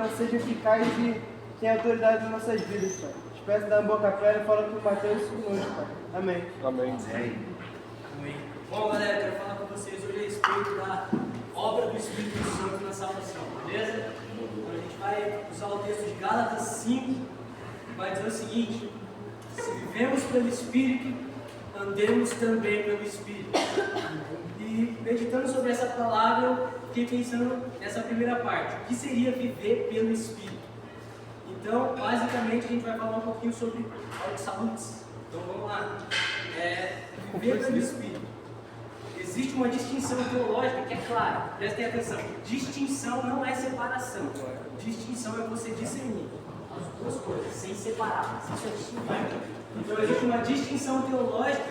palavra seja eficaz e tenha autoridade nas nossas vidas, Pai. Te peço da boca plena e fala com o Mateus conosco, Pai. Amém. Amém. Amém. Bom, galera, eu quero falar com vocês hoje a respeito da obra do Espírito Santo na salvação, beleza? Então a gente vai usar o texto de Gálatas 5, que vai dizer o seguinte: se vivemos pelo Espírito, andemos também pelo Espírito. E meditando sobre essa palavra, eu fiquei pensando nessa primeira parte: o que seria viver pelo Espírito? Então, basicamente, a gente vai falar um pouquinho sobre oxalutes. Então vamos lá. Viver pelo Espírito. Existe uma distinção teológica que é clara, prestem atenção. Distinção não é separação. Distinção é você discernir as duas coisas, sem separar, sem se distinguir. Então existe uma distinção teológica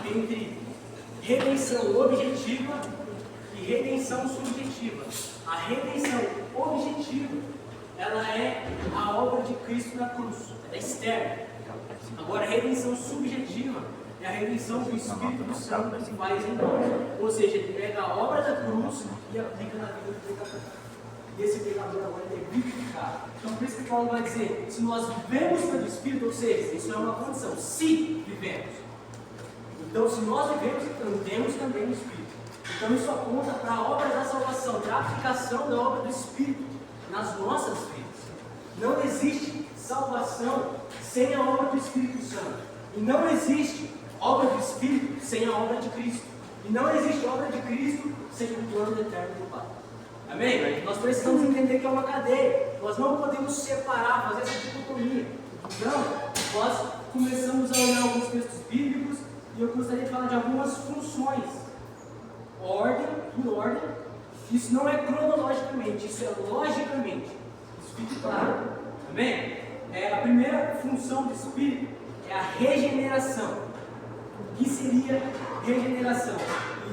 entre redenção objetiva e redenção subjetiva. A redenção objetiva, ela é a obra de Cristo na cruz, ela é externa. Agora a redenção subjetiva é a redenção que o Espírito Santo faz em nós. Ou seja, ele pega a obra da cruz e aplica na vida do pecador. E esse pecador agora é vivificado. Então por isso que Paulo vai dizer, se nós vivemos pelo Espírito, ou seja, isso é uma condição, se vivemos. Então se nós vivemos, andemos também no Espírito. Então isso aponta para a obra da salvação, para a aplicação da obra do Espírito nas nossas vidas. Não existe salvação sem a obra do Espírito Santo. E não existe obra do Espírito sem a obra de Cristo. E não existe obra de Cristo sem o plano eterno do Pai. Amém? Nós precisamos entender que é uma cadeia. Nós não podemos separar, fazer essa dicotomia. Então, nós começamos a olhar alguns textos bíblicos e eu gostaria de falar de algumas funções. Ordem, por ordem. Isso não é cronologicamente, isso é logicamente. Isso fique claro. Amém? A primeira função do Espírito é a regeneração. O que seria regeneração?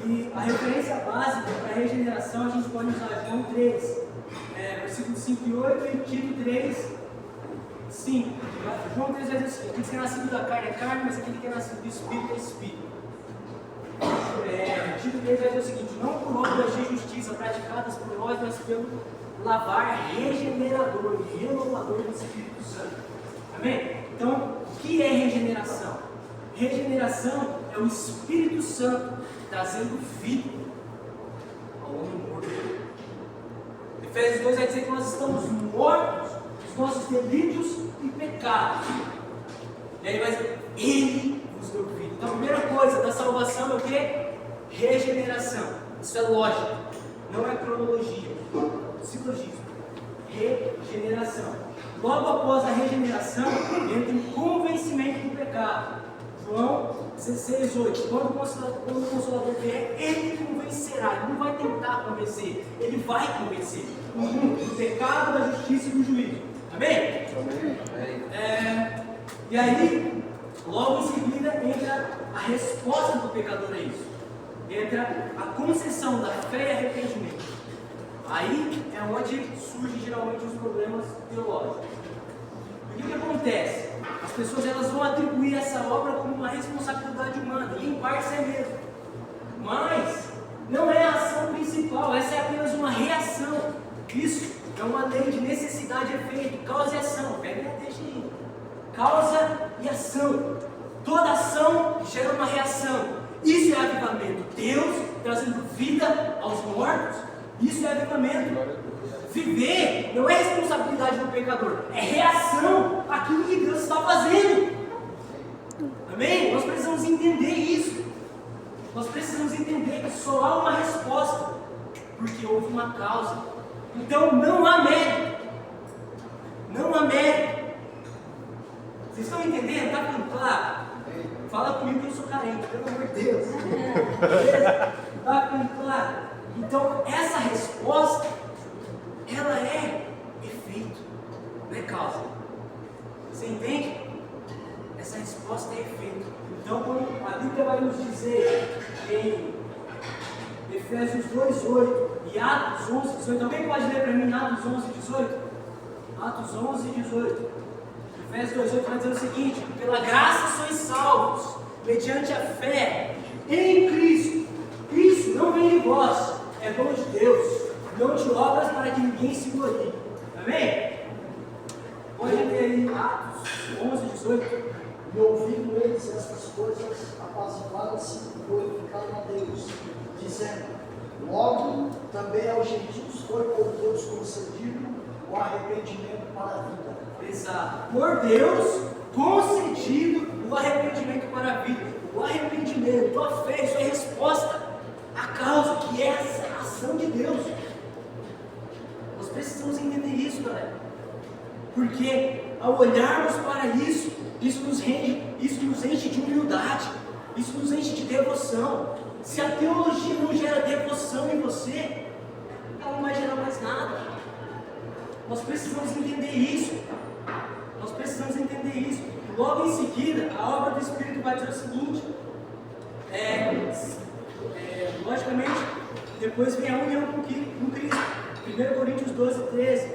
E a referência básica para a regeneração a gente pode usar João 3, versículos 5 e 8 e Tito 3, 5. João 3 vai dizer assim: aquele que é nascido da carne é carne, mas aquele que é nascido do Espírito é Espírito. Tito 3 vai dizer o seguinte: não por obras de justiça praticadas por nós, mas pelo lavar regenerador e renovador do Espírito Santo. Amém? Então, o que é regeneração? Regeneração é o Espírito Santo trazendo vida ao homem morto. Efésios 2 vai dizer que nós estamos mortos dos nossos delitos e pecados. E aí vai dizer, Ele nos deu vida. Então a primeira coisa da salvação é o que? Regeneração. Isso é lógica, não é cronologia, silogismo. Regeneração. Logo após a regeneração, entra o convencimento do pecado. João 16, 8. Quando o Consolador vier, ele convencerá. Ele não vai tentar convencer, ele vai convencer o mundo do pecado, da justiça e do juízo. Amém? Amém. E aí, logo em seguida, entra a resposta do pecador a isso. Entra a concessão da fé e arrependimento. Aí é onde surgem geralmente os problemas teológicos. O que acontece? As pessoas elas vão atribuir essa obra como uma responsabilidade humana, e em parte é mesmo. Mas não é a ação principal, essa é apenas uma reação. Isso é uma lei de necessidade e efeito, causa e ação. Pega e deixa aí. Causa e ação. Toda ação gera uma reação. Isso é avivamento. Deus trazendo vida aos mortos. Isso é avivamento. Viver não é responsabilidade do pecador, é reação àquilo que Deus está fazendo. Amém? Nós precisamos entender isso. Nós precisamos entender que só há uma resposta, porque houve uma causa. Então não há mérito. Não há mérito. Vocês estão entendendo? Está ficando claro? Fala comigo que eu sou carente, pelo amor de Deus. Está ficando claro? Então essa resposta, ela é efeito, não é causa. Você entende? Essa resposta é efeito. Então, quando a Bíblia vai nos dizer em Efésios 2:8 e Atos 11:18, alguém pode ler para mim Atos 11:18? Atos 11:18. Efésios 2:8 vai dizer o seguinte: pela graça sois salvos, mediante a fé em Cristo. Isso não vem de vós, é dom de Deus. Não de obras para que ninguém se glorie. Amém? 11, 18. E ouvindo eles estas coisas, apaziguaram-se e glorificaram a Deus, dizendo: logo também aos gentios foi por Deus concedido o arrependimento para a vida. Exato. Por Deus concedido o arrependimento para a vida. O arrependimento, a fé, isso é resposta à causa, que é a ação de Deus. Nós precisamos entender isso, galera. Porque ao olharmos para isso, isso nos enche de humildade, isso nos enche de devoção. Se a teologia não gera devoção em você, ela não vai gerar mais nada. Nós precisamos entender isso. Nós precisamos entender isso. Logo em seguida, a obra do Espírito vai dizer o seguinte: logicamente, depois vem a união com Cristo. 1 Coríntios 12, 13.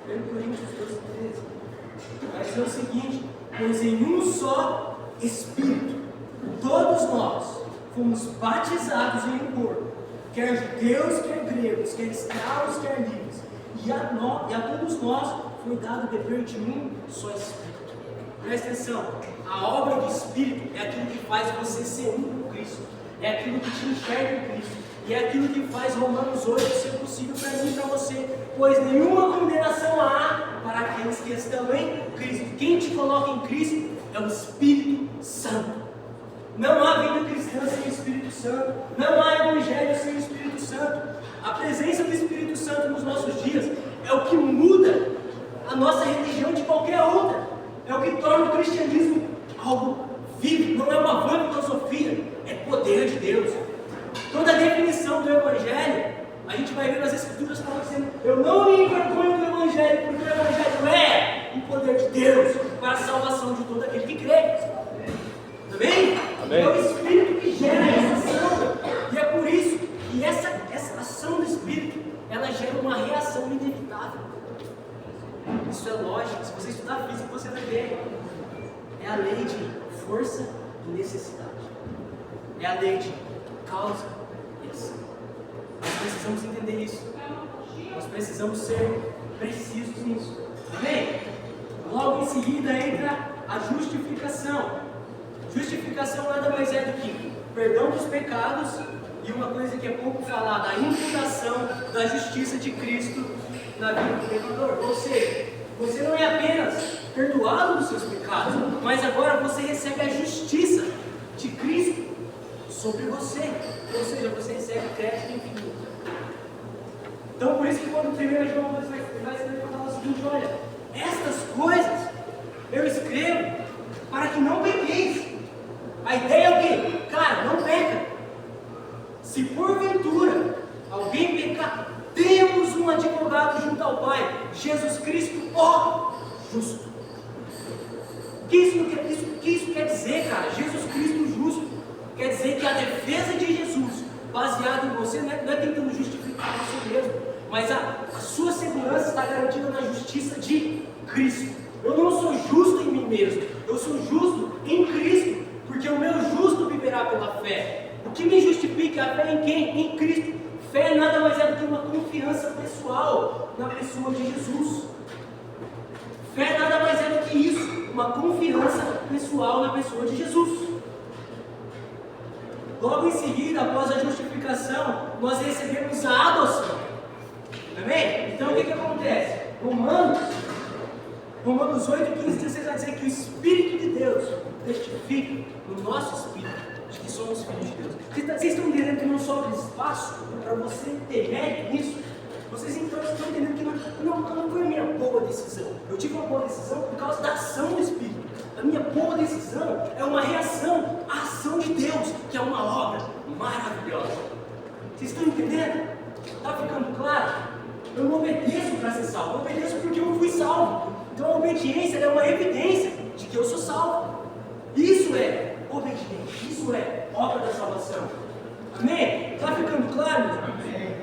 1 Coríntios 12, 13. Vai dizer o seguinte: pois em um só Espírito, todos nós fomos batizados em um corpo, quer judeus, quer gregos, quer escravos, quer livres, e a todos nós foi dado beber de um só Espírito. Presta atenção, a obra do Espírito é aquilo que faz você ser um com Cristo, é aquilo que te enxerga em Cristo, e é aquilo que faz Romanos 8 ser possível para mim e para você, pois nenhuma condenação há para aqueles que estão em Cristo. Quem te coloca em Cristo é o Espírito Santo. Não há vida cristã sem o Espírito Santo, não há evangelho sem o Espírito Santo. A presença do Espírito Santo nos nossos dias é o que muda a nossa religião de qualquer outra, é o que torna o cristianismo algo vivo, não é uma vã filosofia, é poder de Deus. Toda a definição do Evangelho, a gente vai ver nas Escrituras falando assim: eu não me envergonho do Evangelho, porque o Evangelho é o poder de Deus para a salvação de todo aquele que crê. Amém? Amém. É o Espírito que gera essa ação, e é por isso que essa ação do Espírito, ela gera uma reação inevitável. Isso é lógico, se você estudar física você vai ver. É a lei de força e necessidade, é a lei de causa e ação. Nós precisamos entender isso, nós precisamos ser precisos nisso. Amém? Logo em seguida entra a justificação. Justificação nada mais é do que perdão dos pecados e uma coisa que é pouco falada, a imputação da justiça de Cristo na vida do pecador. Ou seja, você não é apenas perdoado dos seus pecados, mas agora você recebe a justiça de Cristo sobre você. Ou seja, você recebe crédito infinito. Então, por isso que quando 1 João vai escrever, falar o seguinte: olha, estas coisas eu escrevo para que não pequeis. A ideia é o quê? Cara, não peca. Se porventura alguém pecar, temos um advogado junto ao Pai, Jesus Cristo, ó justo. O que isso quer dizer, cara? Jesus Cristo justo quer dizer que a defesa de Jesus, baseada em você, não é tentando justificar você mesmo, mas a sua segurança está garantida na justiça de Cristo. Eu não sou justo em mim mesmo, eu sou justo em Cristo, porque o meu justo viverá pela fé. O que me justifica é a fé em quem? Em Cristo. Fé nada mais é do que uma confiança pessoal na pessoa de Jesus. Fé nada mais é do que isso, uma confiança pessoal na pessoa de Jesus. Logo em seguida, após a justificação, nós recebemos a adoção. Amém? Então o que acontece? Romanos 8, 15, 16 vai dizer que o Espírito de Deus testifica no nosso espírito de que somos filhos de Deus. Vocês estão entendendo que não sobra espaço para você ter mérito nisso? Vocês então estão entendendo que não foi a minha boa decisão. Eu tive uma boa decisão por causa da ação do Espírito. A minha boa decisão é uma reação à ação de Deus, que é uma obra maravilhosa. Vocês estão entendendo? Está ficando claro? Eu não obedeço para ser salvo, eu obedeço porque eu fui salvo. Então a obediência é uma evidência de que eu sou salvo. Isso é obediência, isso é obra da salvação. Amém? Está ficando claro? Amém.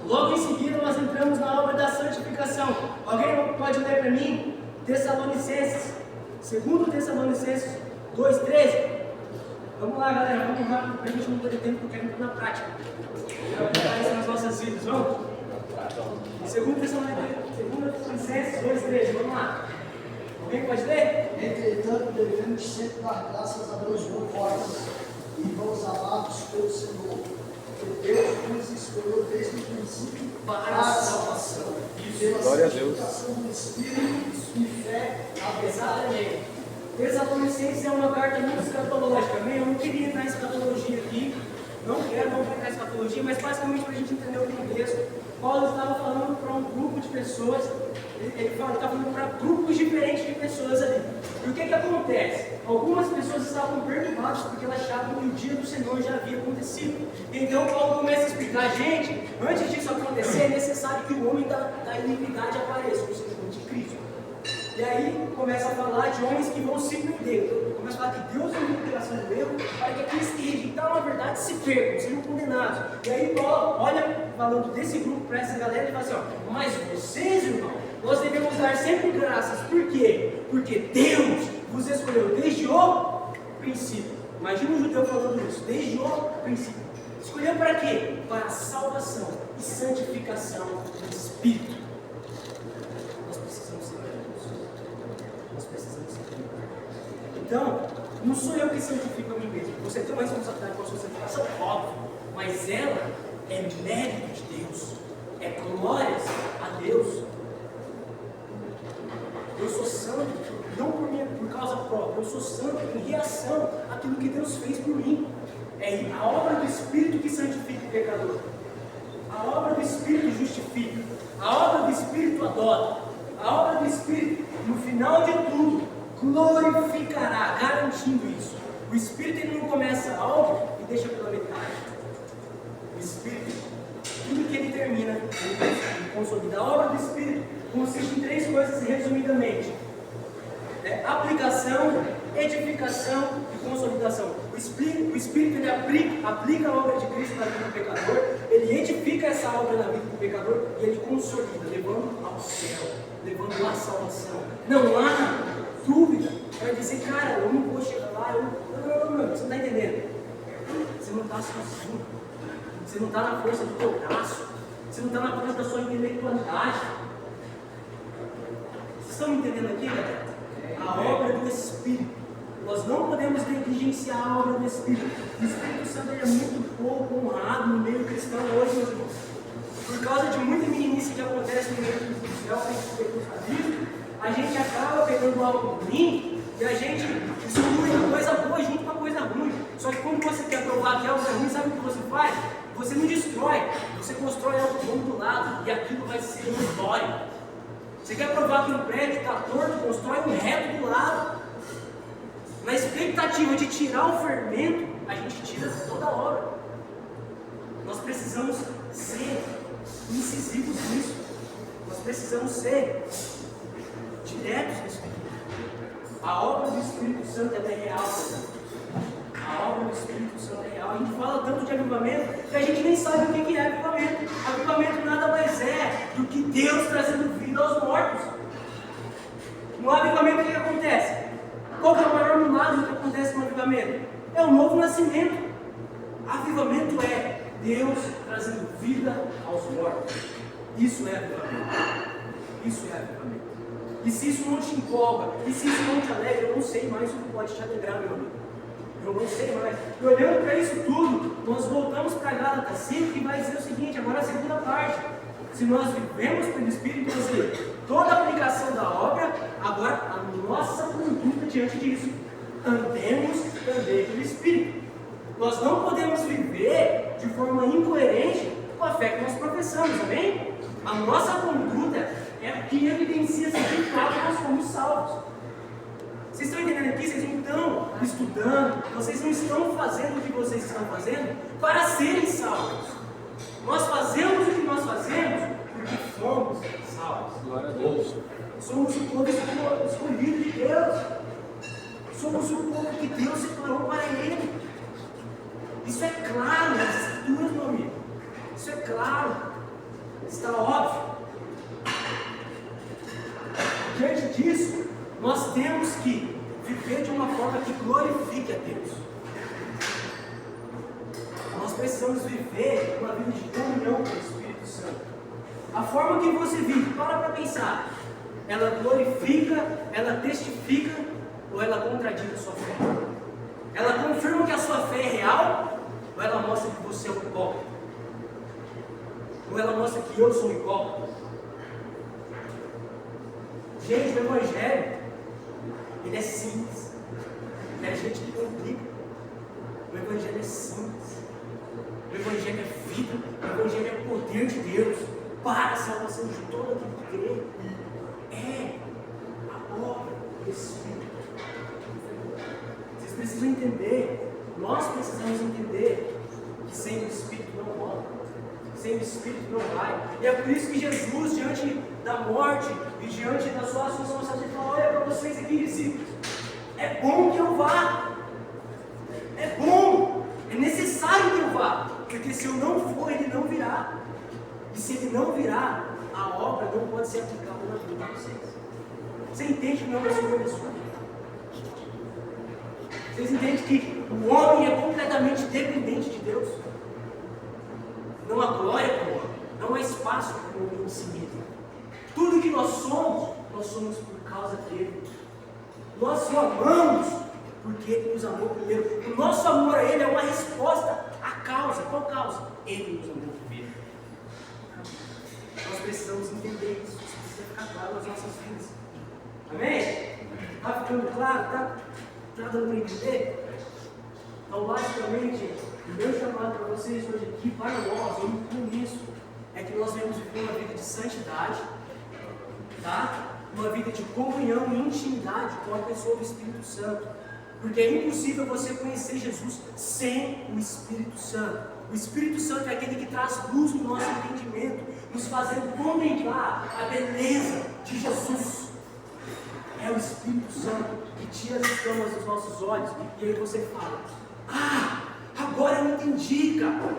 Logo em seguida nós entramos na obra da santificação. Alguém pode ler para mim? Tessalonicenses, 2 Tessalonicenses 2,13. Vamos lá, galera, vamos rápido para a gente não perder tempo, porque eu quero ir na prática. Vamos aplicar isso nas nossas vidas, vamos? 2 Tessalonicenses 2,13, vamos lá. Alguém pode ler? Entretanto, devemos sempre dar graças a Deus por vós, irmãos amados pelo Senhor, que Deus nos escolheu desde o princípio Para a salvação. pela Glória a Deus. santificação do Espírito e fé, Exatamente. Tessalonicenses é uma carta muito escatológica. Amém? Eu não queria entrar em escatologia aqui. Não vou entrar em escatologia, mas basicamente para a gente entender o contexto. Paulo estava falando para um grupo de pessoas, ele estava falando para grupos diferentes de pessoas ali. E o que acontece? Algumas pessoas estavam perturbadas porque elas achavam que o dia do Senhor já havia acontecido. Então Paulo começa a explicar, gente, antes disso acontecer é necessário que o homem da iniquidade apareça, ou seja, o anticristo. E aí começa a falar de homens que vão se perder. Começa a falar que Deus não tem interação do erro para que aqueles que rejeitaram a verdade se percam, sejam condenados. E aí Paulo olha, falando desse grupo para essa galera, e fala assim, ó, mas vocês, irmão, nós devemos dar sempre graças. Por quê? Porque Deus vos escolheu desde o princípio. Imagina um judeu falando isso, desde o princípio. Escolheu para quê? Para a salvação e santificação do Espírito. Nós precisamos ser Deus. Nós precisamos ser Deus. Então, não sou eu que santifico a mim mesmo. Você tem uma responsabilidade com a sua santificação, óbvio. Mas ela é mérito de Deus. É glórias a Deus. Eu sou santo, não por causa própria. Eu sou santo em reação àquilo que Deus fez por mim. É a obra do Espírito que santifica o pecador. A obra do Espírito justifica. A obra do Espírito adota. A obra do Espírito, no final de tudo, glorificará, garantindo isso. O Espírito ele não começa algo e deixa pela metade. O Espírito, tudo que ele termina, ele consolida. A obra do Espírito consiste em 3 coisas resumidamente: aplicação, edificação e consolidação. O Espírito ele aplica a obra de Cristo na vida do pecador, ele edifica essa obra na vida do pecador e ele consolida, levando ao céu, levando à salvação. Não há dúvida para dizer, cara, eu não vou chegar lá, não, você não está entendendo. Você não está sozinho, você não está na força do teu braço, você não está na força da sua intelectualidade. Vocês estão me entendendo aqui, galera? A obra do Espírito. Nós não podemos negligenciar a obra do Espírito. O Espírito Santo é muito pouco honrado no meio cristão hoje, meus irmãos. Por causa de muita meninice que acontece no meio cristão, a gente acaba pegando algo ruim e a gente exclui a coisa boa junto com a coisa ruim. Só que quando você quer provar que algo é ruim, sabe o que você faz? Você não destrói, você constrói algo bom do lado e aquilo vai ser notório. Você quer provar que um prédio está torto, constrói um reto do lado. Na expectativa de tirar o fermento, a gente tira toda a obra. Nós precisamos ser incisivos nisso. Nós precisamos ser diretos nisso. A obra do Espírito Santo é real. A obra do Espírito Santo é real. A gente fala tanto de avivamento que a gente nem sabe o que é avivamento. Avivamento nada mais é do que Deus trazendo vida aos mortos. No avivamento o que acontece? Qual que é o maior milagre que acontece no avivamento? É o novo nascimento. Avivamento é Deus trazendo vida aos mortos. Isso é avivamento. Isso é avivamento. E se isso não te empolga, e se isso não te alegra, eu não sei mais o que pode te alegrar, meu amigo. Eu não sei mais. E olhando para isso tudo, nós voltamos para Gálatas 5 e vai dizer o seguinte, agora a segunda parte. Se nós vivemos pelo Espírito, ou seja, toda a aplicação da obra, agora a nossa conduta diante disso. Andemos também pelo Espírito. Nós não podemos viver de forma incoerente com a fé que nós professamos, amém? A nossa conduta é o que evidencia se de fato nós somos salvos. Vocês estão entendendo aqui? Vocês não estão estudando, vocês não estão fazendo o que vocês estão fazendo para serem salvos. Nós fazemos o que nós fazemos porque fomos salvos. Glória a Deus. Somos o povo escolhido de Deus. Somos o povo que Deus separou para Ele. Isso é claro nas Escrituras, meu amigo. Isso é claro. Está óbvio. Diante disso, nós temos que viver de uma forma que glorifique a Deus. Nós precisamos viver uma vida de comunhão com o Espírito Santo. A forma que você vive, para pensar, ela glorifica, ela testifica ou ela contradiz a sua fé? Ela confirma que a sua fé é real ou ela mostra que você é um hipócrita? Ou ela mostra que eu sou um hipócrita? Gente, o Evangelho, ele é simples. É gente que complica. O Evangelho é simples. O Evangelho é vida. O Evangelho é poder de Deus para a salvação de todo aquele que crê. É a obra do Espírito. Vocês precisam entender, nós precisamos entender que sem o Espírito não rola, sem o Espírito não vai. E é por isso que Jesus, diante da morte e diante da sua assunção, ele falou: olha para vocês aqui, discípulos, é bom que eu vá, é bom, é necessário que eu vá, porque se eu não for, ele não virá. E se ele não virá, a obra não pode ser aplicada na vida de vocês. Você entende que não é sobre a sua vida? Vocês entendem que o homem é completamente dependente de Deus? Não há glória para o homem, não há espaço para o homem em si mesmo. Tudo que nós somos por causa dele. Nós só amamos porque ele nos amou primeiro. O nosso amor a ele é uma resposta à causa. Qual causa? Ele nos amou primeiro. Nós precisamos entender isso. Isso precisa ficar claro nas nossas vidas. Amém? Está ficando claro? Está dando para entender? Então, basicamente, o meu chamado para vocês hoje aqui, para nós, eu me incluo nisso, é que nós devemos viver uma vida de santidade, tá? Uma vida de comunhão e intimidade com a pessoa do Espírito Santo. Porque é impossível você conhecer Jesus sem o Espírito Santo. O Espírito Santo é aquele que traz luz no nosso entendimento, nos fazendo contemplar a beleza de Jesus. É o Espírito Santo que tira as escamas dos nossos olhos. E aí você fala: ah, agora eu entendi, cara.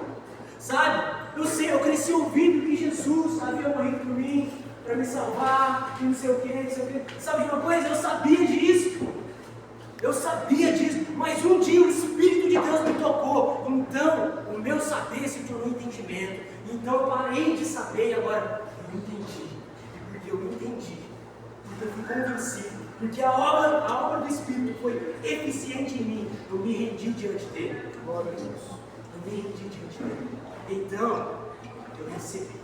Sabe? Eu sei, eu cresci ouvindo que Jesus havia morrido por mim, para me salvar, e não sei o que. Sabe de uma coisa? Eu sabia disso. Eu sabia disso. Mas um dia o Espírito de Deus me tocou. Então, o meu saber se tornou entendimento. Então eu parei de saber e agora eu entendi. E porque eu entendi, porque eu fui convencido, porque a obra do Espírito foi eficiente em mim, eu me rendi diante dele. Glória a Deus. Eu me rendi diante dele. Então, eu recebi.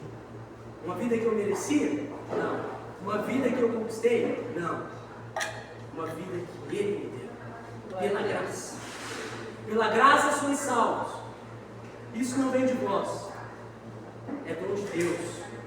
Uma vida que eu merecia? Não. Uma vida que eu conquistei? Não. Uma vida que ele me deu. Pela graça. Pela graça sois salvos. Isso não vem de vós. É dom de Deus.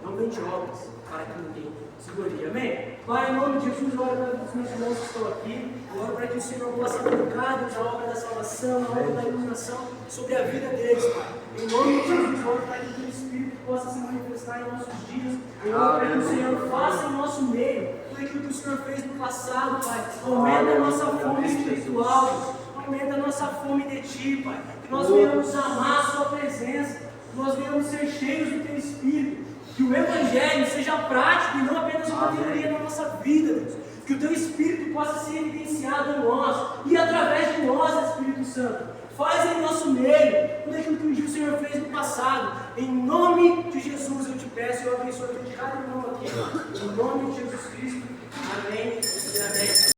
Não vem de obras, para que ninguém se glorie. Amém? Pai, em nome de Jesus, eu oro para os meus irmãos que estão aqui. Eu oro para que o Senhor possa colocar, Deus, a obra da salvação, a obra da iluminação sobre a vida deles, Pai. Em nome de Jesus, eu oro para que o teu Espírito possa se manifestar em nossos dias. Eu oro para que o Senhor faça em nosso meio tudo aquilo que o Senhor fez no passado, Pai. Aumenta a nossa fome espiritual, aumenta a nossa fome de Ti, Pai. Que nós venhamos amar a Sua presença, que nós venhamos ser cheios do Teu Espírito. Que o Evangelho seja prático e não apenas uma teoria na nossa vida, Deus. Que o Teu Espírito possa ser evidenciado em nós e através de nós, Espírito Santo. Faz em nosso meio tudo aquilo que um dia o Senhor fez no passado. Em nome de Jesus eu te peço e eu abençoo a vida de cada irmão aqui. Em nome de Jesus Cristo. Amém e amém.